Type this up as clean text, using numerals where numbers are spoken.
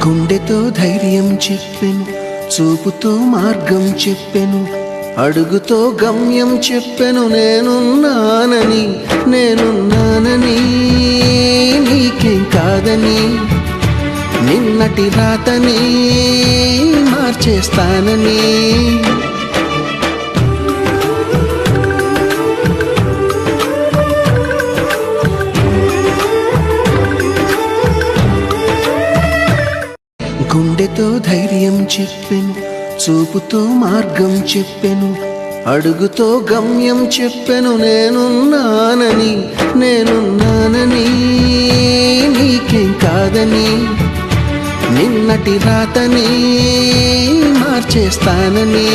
గుండెతో ధైర్యం చెప్పెను, చూపుతో మార్గం చెప్పెను, అడుగుతో గమ్యం చెప్పెను. నేనున్నానని నీకేం కాదని, నిన్నటి రాతని మార్చేస్తానని. గుండెతో ధైర్యం చెప్పెను, చూపుతో మార్గం చెప్పెను, అడుగుతో గమ్యం చెప్పెను. నేనున్నానని నీకేం కాదని, నిన్నటి రాతని మార్చేస్తానని.